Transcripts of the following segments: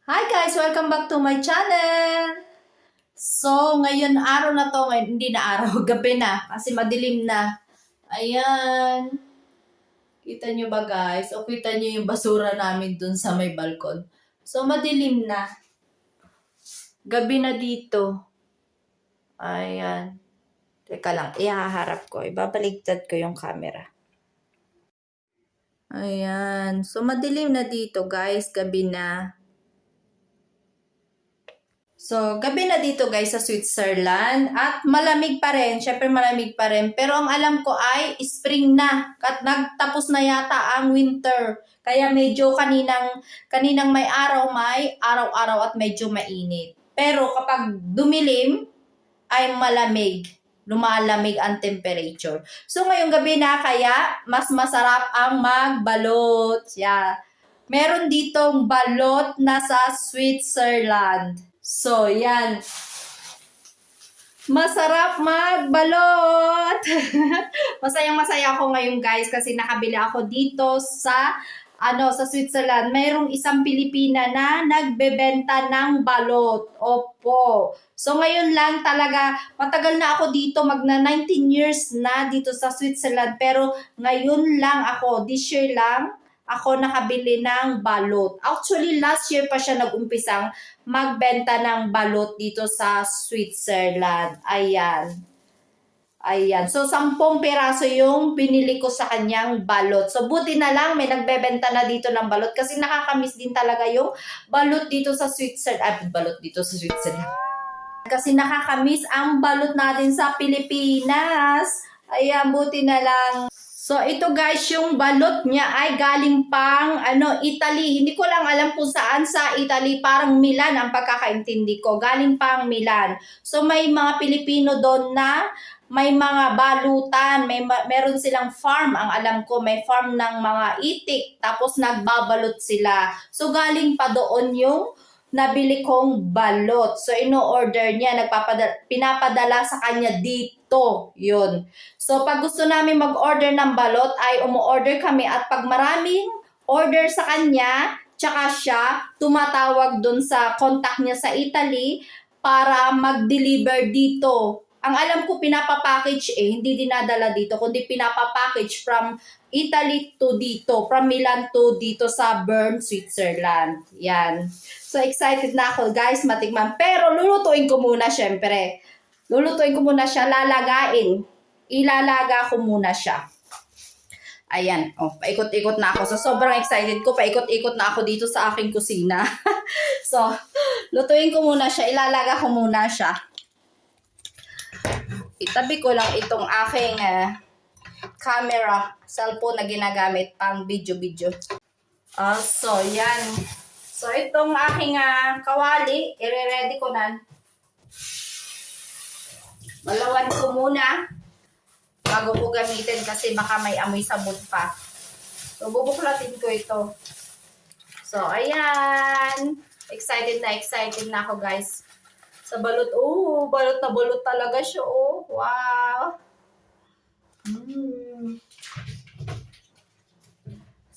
Hi guys! Welcome back to my channel! So, ngayon araw na to, hindi na araw, gabi na, kasi madilim na. Ayan. Kita nyo ba guys? O kita nyo yung basura namin dun sa may balkon. So, madilim na. Gabi na dito. Ayan. Teka lang, ihaharap ko. Ibabaligtad ko yung camera. Ayan. So, madilim na dito guys. Gabi na. So, gabi na dito guys sa Switzerland at malamig pa rin. Syempre malamig pa rin. Pero ang alam ko ay spring na. At nagtapos na yata ang winter. Kaya medyo kaninang may araw-araw at medyo mainit. Pero kapag dumilim ay malamig. Lumalamig ang temperature. So ngayong gabi na kaya mas masarap ang magbalot. Yeah. Meron ditong balot na sa Switzerland. So, yan. Masarap magbalot! Masayang-masaya ako ngayon guys kasi nakabili ako dito sa Switzerland. Mayroong isang Pilipina na nagbebenta ng balot. Opo. So ngayon lang talaga, matagal na ako dito, magna 19 years na dito sa Switzerland. Pero ngayon lang ako, this year lang, ako nakabili ng balot. Actually, last year pa siya nag-umpisang magbenta ng balot dito sa Switzerland. Ayan. Ayan. So, 10 piraso yung binili ko sa kanyang balot. So, buti na lang may nagbebenta na dito ng balot kasi nakakamiss din talaga yung balot dito sa Switzerland. Balot dito sa Switzerland. Kasi nakakamiss ang balot natin sa Pilipinas. Ayan, buti na lang. So, ito guys, yung balot niya ay galing pang Italy. Hindi ko lang alam kung saan sa Italy. Parang Milan ang pagkakaintindi ko. Galing pang Milan. So, may mga Pilipino doon na may mga balutan. Meron silang farm. Ang alam ko, may farm ng mga itik. Tapos, nagbabalot sila. So, galing pa doon yung nabili kong balot. So, ino-order niya, pinapadala sa kanya dito. Yun. So, pag gusto namin mag-order ng balot, ay umu-order kami at pag maraming order sa kanya, tsaka siya tumatawag dun sa contact niya sa Italy para mag-deliver dito. Ang alam ko, pinapapackage hindi dinadala dito, kundi pinapapackage from Italy to dito, from Milan to dito sa Bern, Switzerland. Yan. So, excited na ako, guys, matikman. Pero, lulutuin ko muna, syempre. Lulutuin ko muna siya, lalagain. Ilalaga ko muna siya. Ayan. Oh, paikot-ikot na ako. So, sobrang excited ko. Paikot-ikot na ako dito sa aking kusina. So, lutuin ko muna siya. Ilalaga ko muna siya. Itabi ko lang itong aking camera, cellphone na ginagamit pang video-video. So, yan. So, itong aking kawali, i-ready ko na. Malawan ko muna bago ko gamitin kasi baka may amoy sabon pa. So, bubuklatin ko ito. So, ayan. Excited na ako, guys. Sa balot. Oh, balot na balot talaga siya. Oh, wow.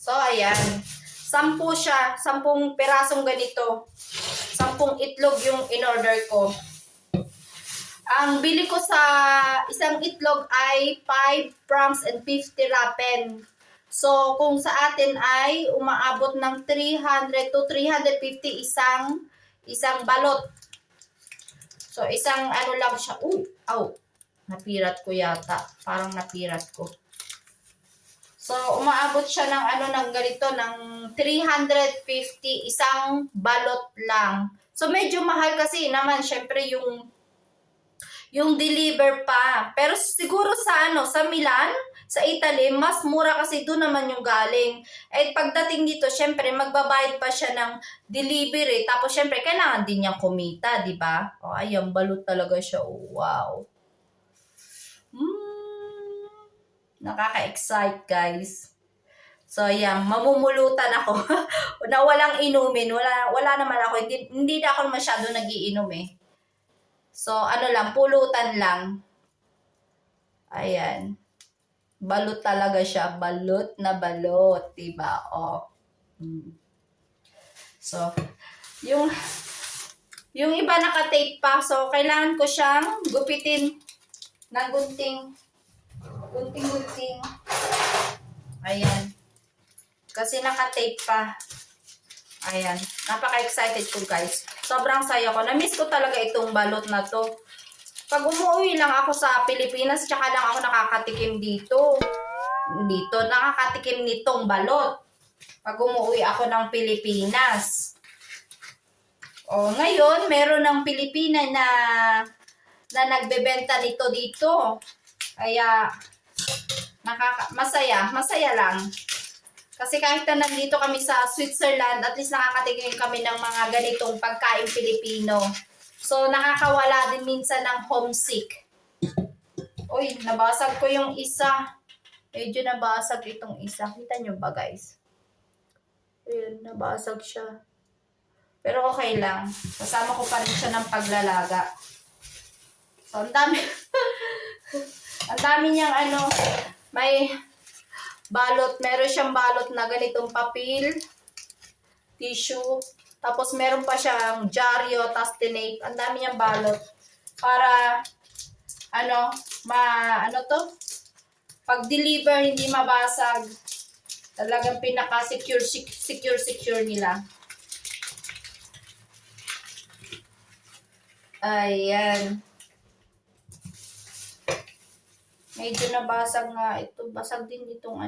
So, ayan. 10 siya. 10 pirasong ganito. 10 itlog yung in-order ko. Ang bili ko sa isang itlog ay 5 francs and 50 rappen. So, kung sa atin ay umaabot ng 300 to 350 isang balot. So, isang lang siya. Napirat ko yata. Parang napirat ko. So, umaabot siya ng ganito, ng 350 isang balot lang. So, medyo mahal kasi naman, syempre yung deliver pa. Pero siguro sa Milan, sa Italy, mas mura kasi doon naman yung galing. At pagdating dito, syempre, magbabayad pa siya ng delivery. Tapos, syempre, kailangan din niyang kumita, di ba? O, ayan, balot talaga siya. Oh, wow. Nakaka-excite, guys. So, ayan, mamumulutan ako. Na walang inumin. Wala naman ako. Hindi na ako masyado nagiinom eh. So, lang, pulutan lang. Ayan. Balot talaga siya. Balot na balot. Diba? Oh. So, Yung, yung iba naka-tape pa. So, kailangan ko siyang gupitin ng gunting. Gunting-gunting. Ayan. Kasi naka-tape pa. Ayan. Napaka-excited ko, guys. Sobrang saya ko. Na-miss ko talaga itong balot na to. Pag umuwi lang ako sa Pilipinas, tsaka lang ako nakakatikim dito. Nakakatikim nitong balot. Pag umuwi ako ng Pilipinas. O, ngayon, meron ng Pilipina na nagbebenta nito dito. Kaya, masaya lang. Kasi kahit na nandito kami sa Switzerland, at least nakakatikim kami ng mga ganitong pagkain Pilipino. So, nakakawala din minsan ng homesick. Uy, nabasag ko yung isa. Medyo nabasag itong isa. Kita nyo ba, guys? Ayun, nabasag siya. Pero okay lang. Kasama ko pa rin siya ng paglalaga. So, ang dami. Ang dami niyang may balot. Meron siyang balot na ganitong papel, tissue. Tapos meron pa siyang dyaryo, tas tinape. Ang dami niyang balot. Para, pag-deliver, hindi mabasag. Talagang pinaka-secure nila. Ayan. Medyo nabasag nga ito. Basag din itong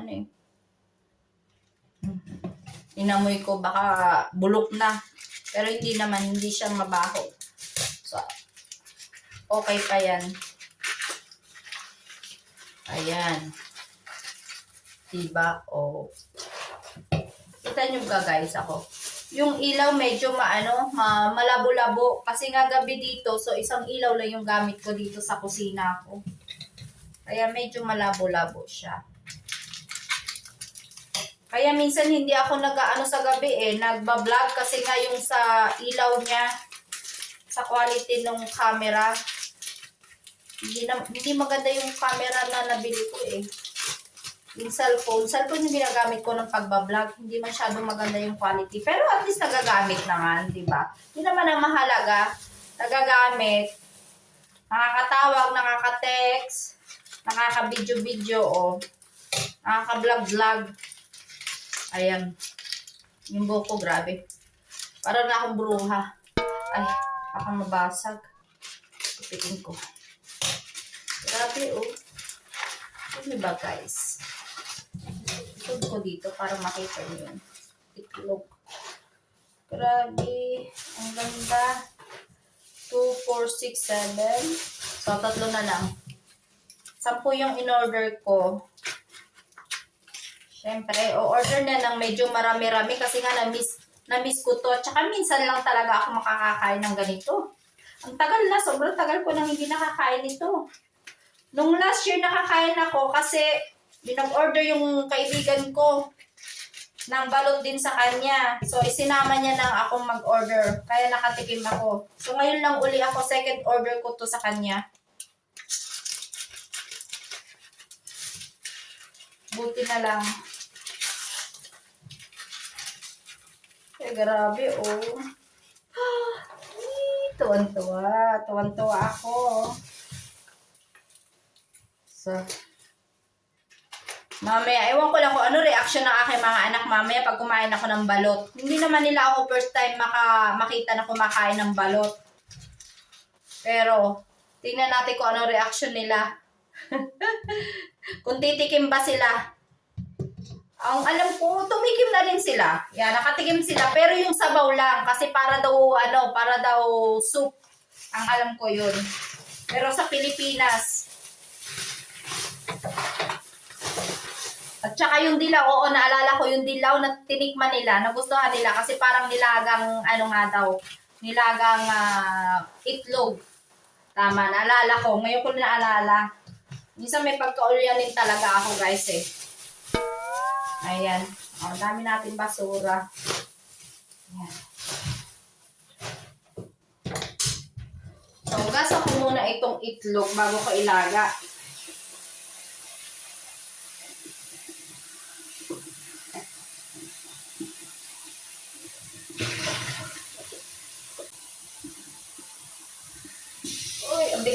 Inamoy ko, baka bulok na. Pero hindi naman, hindi siya mabaho. So, okay pa yan. Ayan. Diba? O. Kita nyo ba, guys, ako? Yung ilaw medyo malabo-labo. Kasi nga gabi dito, so isang ilaw lang yung gamit ko dito sa kusina ko. Kaya medyo malabo-labo siya. Kaya minsan hindi ako nag-aano sa gabi nagba-vlog kasi nga yung sa ilaw niya, sa quality ng camera. Hindi maganda yung camera na nabili ko Yung cellphone yung ginagamit ko ng pagbablog, hindi masyadong maganda yung quality. Pero at least nagagamit naman, di ba? Yun naman ang mahalaga, nagagamit, nakakatawag, nakaka-text, nakaka-video-video, nakaka-vlog-vlog. Ayan. Yung buhok ko, grabe. Parang na akong bruha. Ay, baka mabasag. Ipitin ko. Grabe, Ano ba, guys? Itud ko dito para makita nyo yun. Itlog. Grabe. Ang ganda. 2, 4, 6, 7. So, 3 na lang. 10 yung in-order ko. Siyempre, o-order na ng medyo marami-rami kasi nga na-miss ko to. Tsaka minsan lang talaga ako makakakain ng ganito. Ang tagal na. Sobrang tagal ko nang hindi nakakain ito. Nung last year nakakain ako kasi binag-order yung kaibigan ko ng balot din sa kanya. So, isinama niya nang akong mag-order. Kaya nakatikim ako. So, ngayon lang uli ako. Second order ko to sa kanya. Buti na lang. Grabe, Tuwan-tuwa. Tuwan-tuwa ako. So, mamaya, ewan ko lang kung ano reaction ng aking mga anak mamaya pag kumain ako ng balot. Hindi naman nila ako first time makita na kumakain ng balot. Pero, tingnan natin kung ano reaction nila. Kung titikim ba sila. Ang alam ko, tumikim na rin sila. Yan, nakatikim sila. Pero yung sabaw lang. Kasi para daw soup. Ang alam ko yun. Pero sa Pilipinas. At saka yung dilaw, naalala ko yung dilaw na tinikman nila. Nagustuhan nila kasi parang nilagang, nilagang itlog. Tama, naalala ko. Ngayon ko naalala. Minsan may pagkaulyanin talaga ako, guys, Ayan. Dami natin basura. Ayan. So, gasa ko muna itong itlog bago ko ilaga.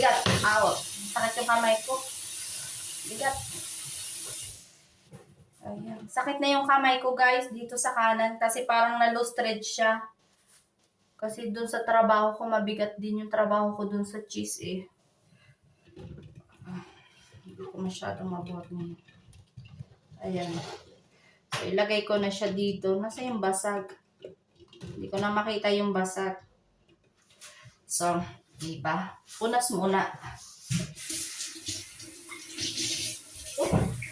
bigat. Out. Sakit yung kamay ko. Bigat. Ayan. Sakit na yung kamay ko, guys, dito sa kanan. Kasi parang na-loose thread siya. Kasi dun sa trabaho ko, mabigat din yung trabaho ko dun sa cheese eh. Hindi ko masyadong mabuhat ngayon. Ayan. So, ilagay ko na siya dito. Nasa yung basag? Hindi ko na makita yung basag. So, diba? Punas muna.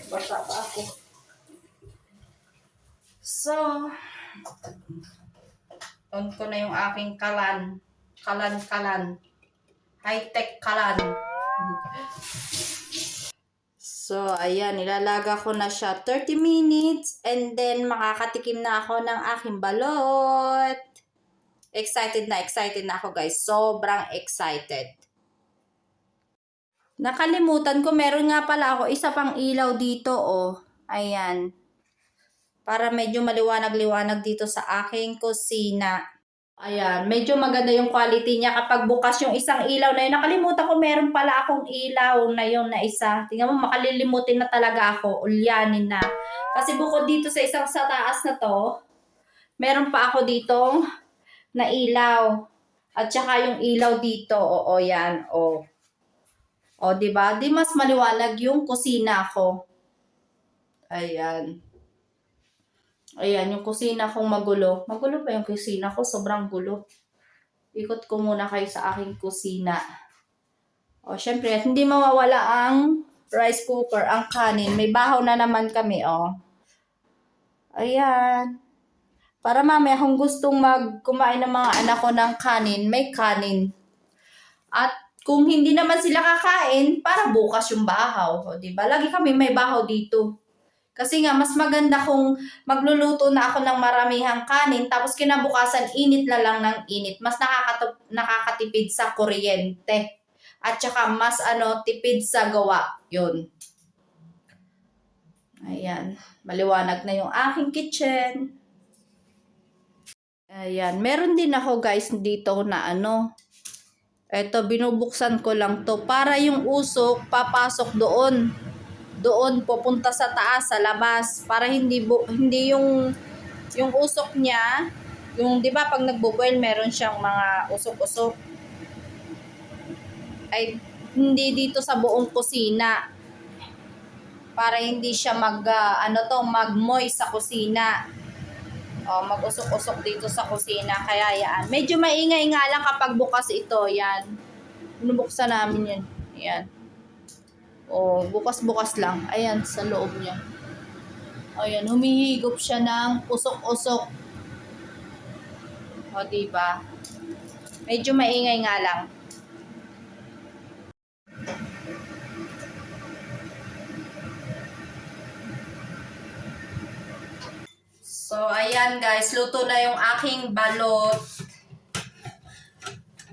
Basa pa ako. So, on ko na yung aking kalan. Kalan. High-tech kalan. So, ayan. Ilalaga ko na siya 30 minutes. And then, makakatikim na ako ng aking balot. Excited na ako, guys. Sobrang excited. Nakalimutan ko, meron nga pala ako isa pang ilaw dito, oh. Ayan. Para medyo maliwanag-liwanag dito sa aking kusina. Ayan, medyo maganda yung quality niya kapag bukas yung isang ilaw na yun. Nakalimutan ko, meron pala akong ilaw na yun na isa. Tingnan mo, makalilimutin na talaga ako. Ulyanin na. Kasi bukod dito sa isang sa taas na to, meron pa ako ditong na ilaw. At saka yung ilaw dito, oo, yan, oo. O, diba? Di mas maliwanag yung kusina ko. Ayan. Ayan, yung kusina kong magulo. Magulo pa yung kusina ko? Sobrang gulo. Ikot ko muna kayo sa aking kusina. O, syempre, hindi mawawala ang rice cooker, ang kanin. May bahaw na naman kami, o. Ayan. Para mamaya kung gustong kumain ng mga anak ko ng kanin, may kanin. At kung hindi naman sila kakain, para bukas yung bahaw. O, diba? Lagi kami may bahaw dito. Kasi nga, mas maganda kung magluluto na ako ng maramihang kanin, tapos kinabukasan, init na lang ng init. Mas nakakatipid sa kuryente. At saka, mas tipid sa gawa. Yun. Ayan. Maliwanag na yung aking kitchen. Ayan. Meron din ako, guys, dito na Eto, binubuksan ko lang to para yung usok papasok doon. Doon pupunta sa taas, sa labas, para hindi yung usok niya, yung 'di ba pag nagbo-boil meron siyang mga usok-usok. Ay hindi dito sa buong kusina. Para hindi siya mag-moist sa kusina. O, mag-usok-usok dito sa kusina. Kaya yan. Medyo maingay nga lang kapag bukas ito. Yan. Binubuksan namin yan. Yan. O, bukas-bukas lang. Ayan, sa loob niya. Ayan, humihigop siya ng usok-usok. O, diba? Medyo maingay nga lang. So, ayan guys, luto na yung aking balot.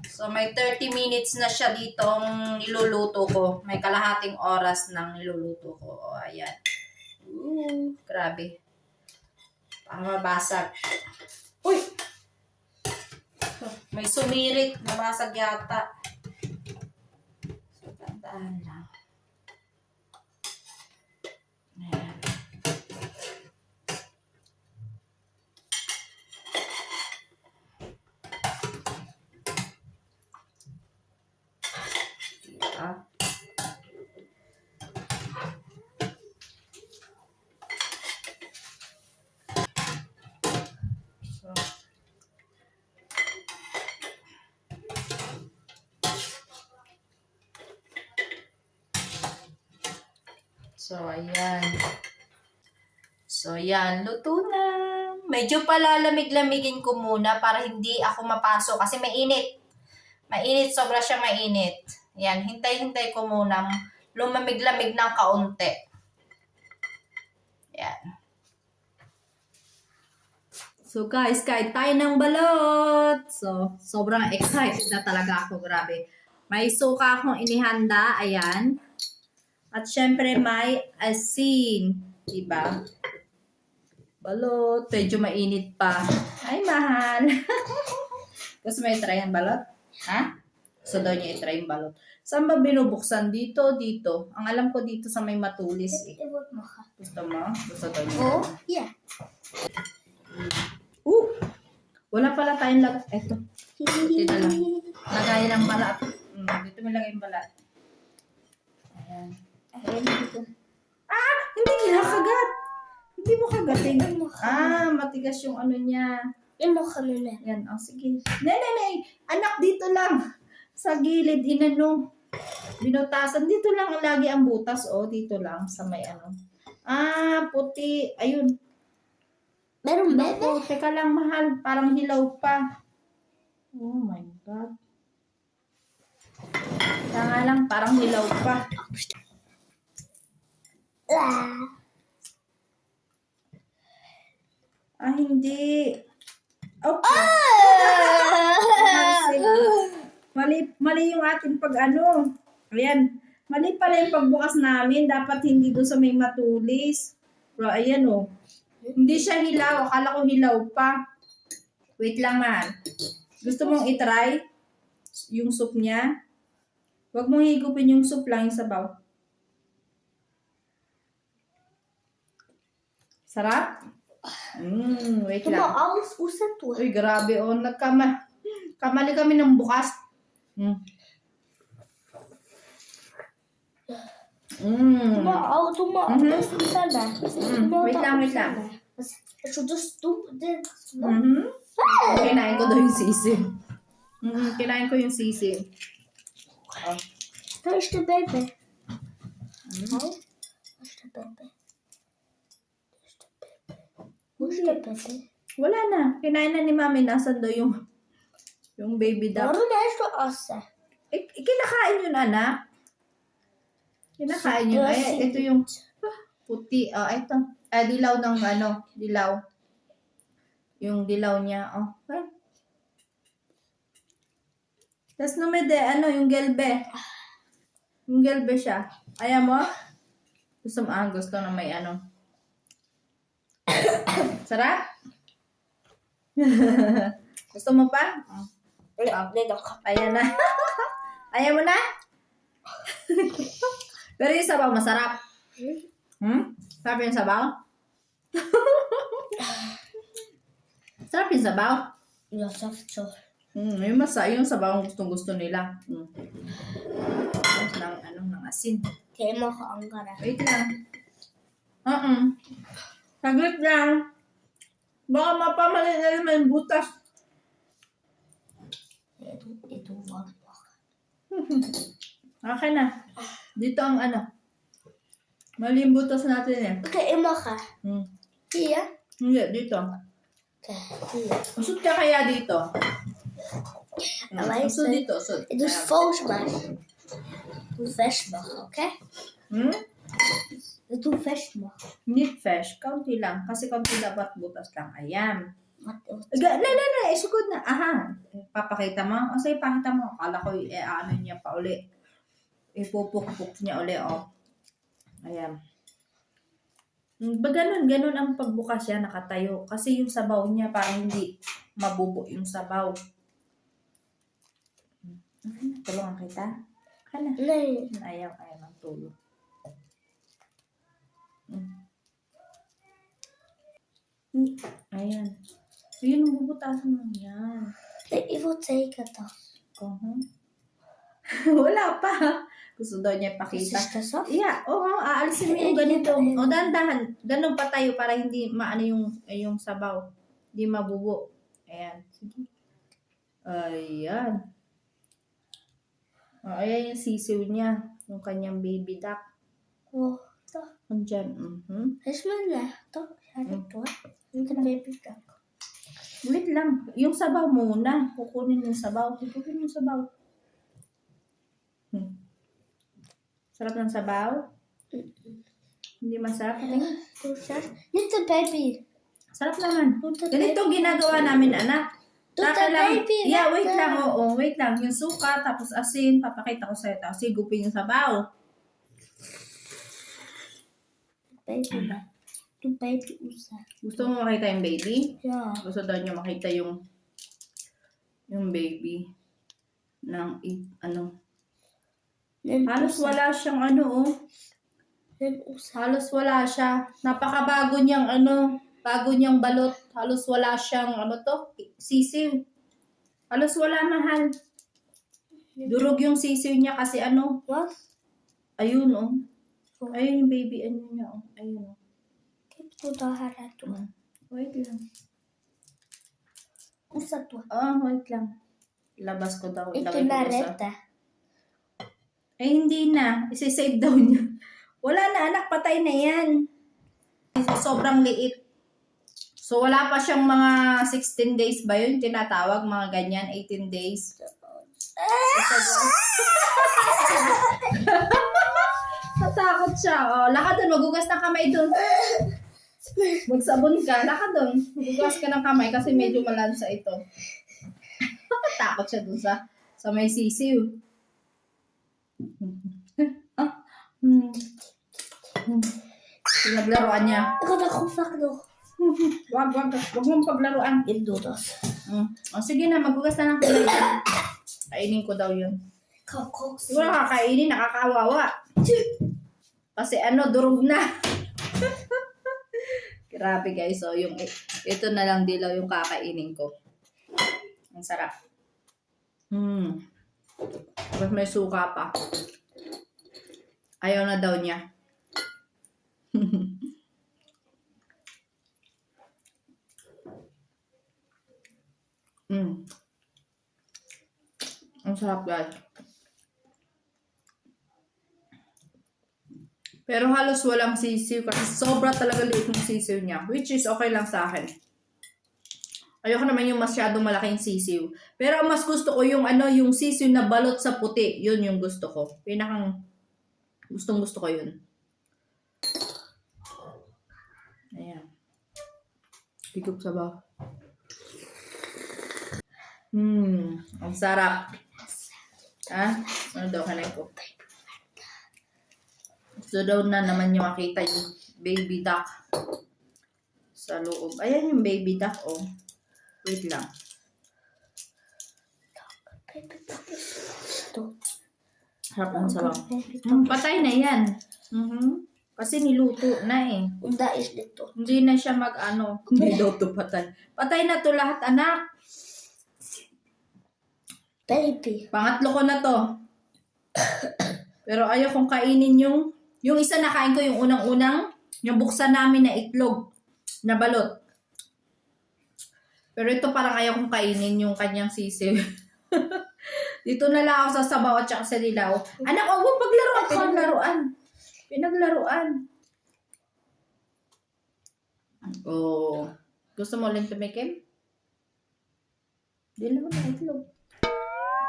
So, may 30 minutes na siya ditong niluluto ko. May kalahating oras nang niluluto ko. O, ayan. Grabe. Parang mabasag. Uy! May sumirit. Nabasag yata. So, tandaan lang. Ayan. So, ayan. Luto na. Medyo palalamig-lamigin ko muna para hindi ako mapasok kasi mainit. Mainit. Sobra siyang mainit. Ayan. Hintay-hintay ko muna lumamig-lamig ng kaunti. Ayan. So, guys, kain tayo ng balot. So, sobrang excited na talaga ako. Grabe. May suka akong inihanda. Ayan. At syempre may asin. Diba? Balot. Medyo mainit pa. Ay, mahal. Gusto mo yung try ang balot? Ha? Gusto daw niya i-try yung balot. Saan ba binubuksan? Dito, dito. Ang alam ko dito sa may matulis eh. Dit wordt maken. Gusto mo? Gusto daw niya. Oh, ja. Wala pala tayong lag... Eto. Ito na lang. Lagayan ng balat. Dito may lagay yung balat. Ayan. Ayan dito. Hindi kinakagat. Hindi mo kagatin. Matigas yung ano niya. Yan mo kami na. Yan, sige. Nay. Anak, dito lang. Sa gilid, inano. Binutasan. Dito lang lagi ang butas. Dito lang. Sa may ano. Puti. Ayun. Meron bebe? Naku, teka lang, mahal. Parang hilaw pa. Oh my God. Kaya nga lang, parang hilaw pa. Hindi. Okay. Mali yung ating pag-ano. Ayan. Mali pala yung pagbukas namin. Dapat hindi doon sa may matulis. Pero ayan Hindi siya hilaw. Akala ko hilaw pa. Wait lang, man. Gusto mong itry yung soup niya? Huwag mong higupin yung soup lang, yung sabaw. Sarap? Wait Doe lang. maar alles oesten toe. Uy, grabe Kamali kami ng bukas. Doe maar alles oesten daar. Wait lang. Als je dus doet, dit. Kinain ko daw yung sisi. Kinain ko yung sisi. Daar is de baby. Daar is de baby. Hoe is de baby? Wala na. Kinain na ni mami. Nasaan daw yung baby duck. Waarom is de assen? Kinakain yun, anak. Kinakain yun. Ay, ito yung puti. Ito. Dilaw ng dilaw. Yung dilaw niya. Okay. Tapos numede, yung gelbe. Yung gelbe siya. Ayaw mo? Gusto na may Sarap? Gusto mo pa? Ayan na. Ayaw mo na? Pero yung sabaw masarap. Sarap yung sabaw? Sarap yung sabaw? Ja, zacht zo. Yung sabaw ang gustong-gusto nila. Tapos ng asin. Helemaal geankerd. Wait lang. Saglit lang. Baka mapamali na naman yung butas. Ito wat. Okay na. Dito ang mali yung butas natin eh. Oké, mag. Hier? Hindi, dito. Oké, hier. Usod ka kaya dito. Luister. Usod dito, usod. Het is volgens mij. Doe vers mag, oké? Het doe vers mag. Need fresh. Kaunti lang. Kasi kaunti dapat butas lang. Ayan. Wat? Isugod na. Papakita mo? Sige, pakita mo. Akala ko niya pa uli. Ipupukpuk niya uli, Ayan. Ganun ang pagbukas siya, nakatayo. Kasi yung sabaw niya, parang hindi mabubo yung sabaw. Tulungan kita? Kana? Nee. Ayaw ng tulong. Ayan. So, yun ang bubutasan mo yan. Nee, ik wil tekentas. Wala pa. Gusto daw niya ipakita. Is das zo? Yeah, aalisin mo yung ganito. Dahan-dahan. Ganun pa tayo para hindi maano yung sabaw. Hindi mabubo. Ayan. Sige. Ayan. Ayan yung sisiw niya. Yung kanyang baby duck. Wow. Toch? Andyan. Is mijn leg, toch? Ja, dat hoor. Met een baby duck. Wait lang. Yung sabaw muna. Kukunin yung sabaw. Kukunin yung sabaw. Sarap ng sabaw? Hindi masarap? Doe zes. Niet de baby. Sarap naman. Doe de Ganito baby. ginagawa namin, anak. Doe de Taka lang. baby. Yeah, wait lang. Oo, wait lang. Yung suka, tapos asin. Papakita ko sa'yo. Tapos higupin yung sabaw. Baby ba? Doe baby oesa. Gusto mo makita yung baby? Ja. Gusto daw niya makita yung baby. ng ano. Nen Halos usa. wala siyang ano oh. Nen usa. Halos wala siya. Napakabago niyang ano, bago niyang balot. Halos wala siyang ano to, sisiw. Halos wala mahal. Durog yung sisiw niya kasi ano, What? ayun oh. Ayun yung baby ano niya oh. Ayun oh. Kito dahara to. Wait lang. Usa to. Wait lang. Labas ko daw. Ito Ilagay ko na daw sa... reta. Hindi na. Isisave daw niya. Wala na anak, patay na yan. Sobrang liit. So wala pa siyang mga 16 days ba yun? Tinatawag mga ganyan, 18 days. Natakot siya. Lakad doon, magugas ng kamay doon. Magsabon ka, lakad doon. Magugas ka ng kamay kasi medyo malansa ito. Takot siya doon sa may sisiw. Pinaglaruan niya. Ako na kung fakdo. Wag mong paglaruan. Indudos. Sige na, magugas na ng kamay. Kainin ko daw yun. Kakoks. Siguro kakainin, nakakawawa. Kasi ano, durog na. Grabe guys, so yung ito na lang dilaw yung kakainin ko. Ang sarap. Tapos may suka pa. Ayaw na daw niya. Ang sarap guys. Pero halos walang sisiw kasi sobra talaga liit ng sisiw niya. Which is okay lang sa akin. Ayoko naman yung masyadong malaking sisiw. Pero ang mas gusto ko yung ano, yung sisiw na balot sa puti. Yun yung gusto ko. Pinakang gustong gusto ko yun. Ayan. Higop sa ba? Ang sarap. Ha? Ano daw kanay ko? Gusto daw na naman niyo makita yung baby duck sa loob. Ayan yung baby duck, oh. Wait lang. Ito. Harap ang sabaw. Patay na yan. Kasi niluto na eh. Unda is dito. Hindi na siya mag-ano. Hindi daw to patay. Patay na to lahat, anak. Baby. Pangatlo ko na to. Pero ayaw kong kainin yung isa na kain ko, yung unang-unang, yung buksan namin na itlog, na balot. Pero ito parang ayaw kong kainin yung kanyang sisiw. Dito na lang ako sa sabaw at saka sa dilaw. Anak, huwag mong paglaruan. Pinaglaruan. Oh. Gusto mo ulit tumikim? Dilaw na itlog.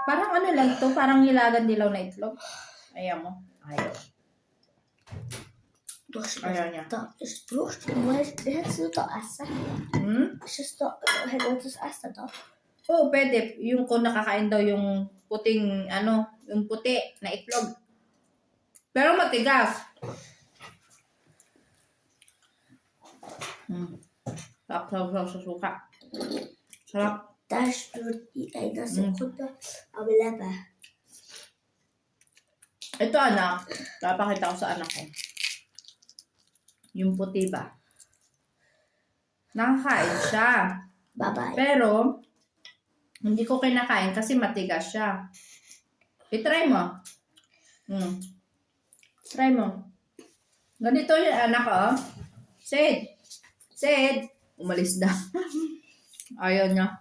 Parang ano lang to, parang nilagan dilaw na itlog. Ayaw mo. Ayaw. Ayaw niya. Dat is brood. Maar het is niet asa. Het is toch het is asa toch? Oo, pwede. Yung kung nakakain daw yung puting, ano, yung puti na itlog. Pero matigas. Sarap sa suka. Sarap. Daar is door die ene seconde. Abela ba? Ito anak, papakita ko sa anak ko. Yung puti ba? Nakakain siya. Bye-bye. Pero, hindi ko kinakain kasi matigas siya. I-try mo. Try mo. Ganito yung anak ko. Sid. Sid. Umalis na. Ayaw niya.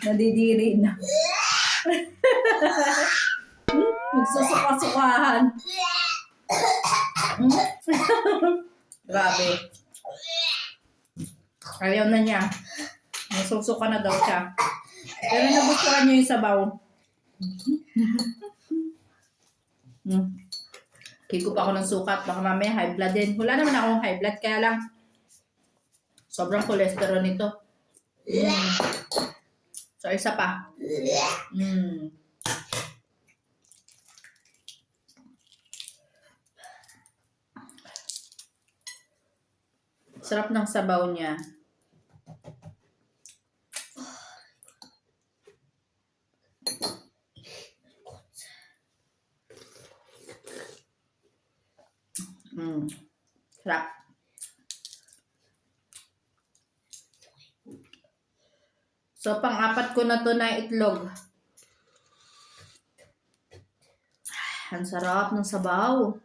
Nadidiri na. Magsusuka-sukahan. Grabe. Ayaw na niya. Nasusuka na daw siya. Pero nagustuhan niyo yung sabaw. Higup ako ng sukat. Baka mamaya high blood din. Wala naman akong high blood. Kaya lang sobrang cholesterol nito. So, isa pa. Sarap ng sabaw niya. Sarap. So, pang-apat ko na to na itlog. Ang sarap ng sabaw.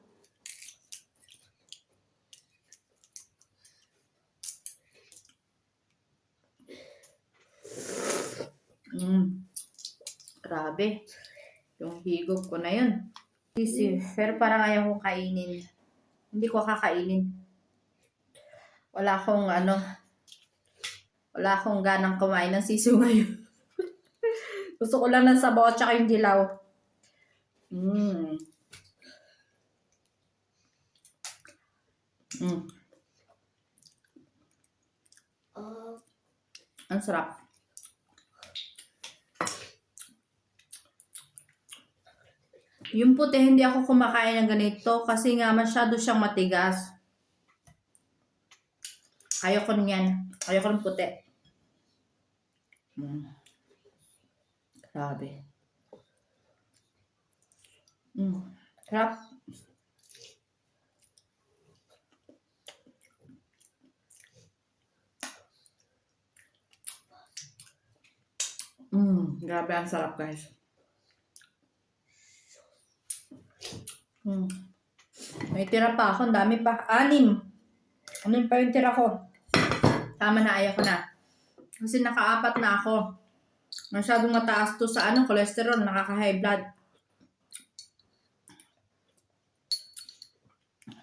Grabe. Yung higop ko na yun. Sisi. Pero parang ayaw kong kainin. Hindi ko kakainin. Wala akong ganang kumain ng sisiw ngayon. Gusto ko lang ng sabaw at saka yung dilaw. Ang sarap. Yung puti, hindi ako kumakain ng ganito kasi nga masyado siyang matigas. Ayoko niyan. Ayoko ng puti. Grabe. Sarap. Grabe ang sarap, guys. May tira pa ako. Ang dami pa. 6. 6 pa yung tira ko. Tama na, ayaw ko na. Kasi naka-4 na ako. Masyadong mataas to sa cholesterol. Nakaka-high blood.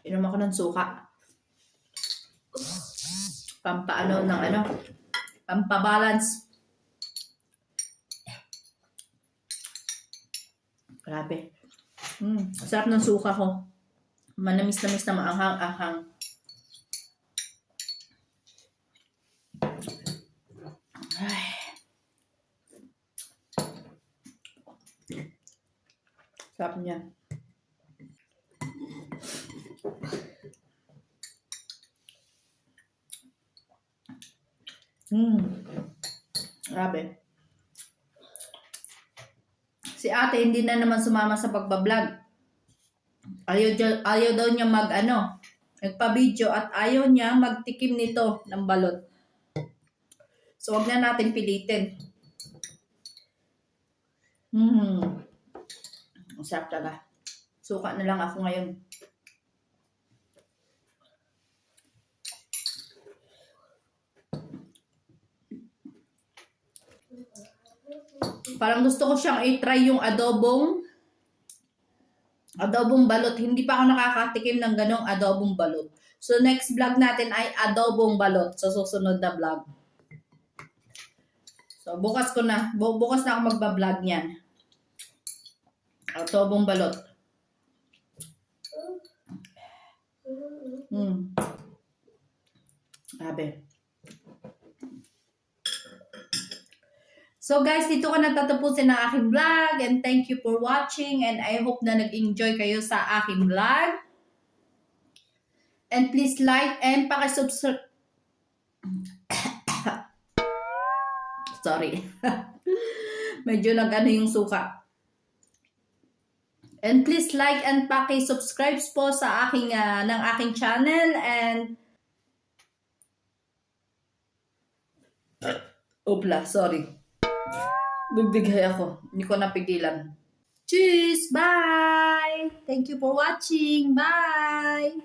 Inom ako ng suka. Pampabalance. Grabe. Sarap ng suka ko. Manamis-namis na maanghang-anghang. Ay. Sarap niya. Grabe. Si ate hindi na naman sumama sa pagbablog. Ayaw daw niya nagpa-video at ayaw niya magtikim nito ng balot. So, wag na natin pilitin. Ang sarap talaga. Suka na lang ako ngayon. Parang gusto ko siyang i-try yung adobong balot. Hindi pa ako nakakatikim ng ganong adobong balot. So, next vlog natin ay adobong balot. So, susunod na vlog. So, bukas na ako magbablog niyan. Adobong balot. Grabe. So guys, dito ko natatapusin ang aking vlog and thank you for watching and I hope na nag-enjoy kayo sa aking vlog. And please like and pakisubscribe. Sorry. Medyo yung suka. And please like and pakisubscribe po sa ng aking channel and sorry. Bibigay ako. Hindi ko napigilan. Cheers! Bye! Thank you for watching. Bye!